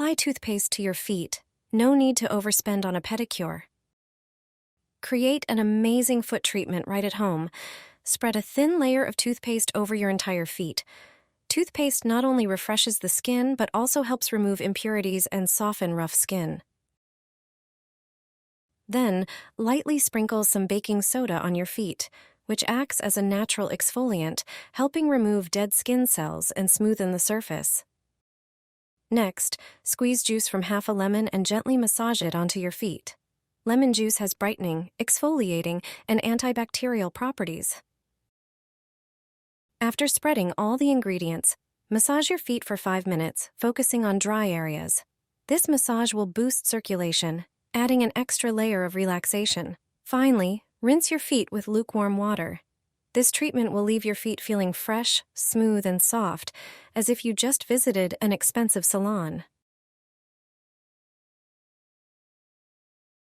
apply toothpaste to your feet. No need to overspend on a pedicure. Create an amazing foot treatment right at home. Spread a thin layer of toothpaste over your entire feet. Toothpaste not only refreshes the skin, but also helps remove impurities and soften rough skin. Then, lightly sprinkle some baking soda on your feet, which acts as a natural exfoliant, helping remove dead skin cells and smoothen the surface. Next, squeeze juice from half a lemon and gently massage it onto your feet. Lemon juice has brightening, exfoliating, and antibacterial properties. After spreading all the ingredients, massage your feet for 5 minutes, focusing on dry areas. This massage will boost circulation, adding an extra layer of relaxation. Finally, rinse your feet with lukewarm water. This treatment will leave your feet feeling fresh, smooth, and soft, as if you just visited an expensive salon.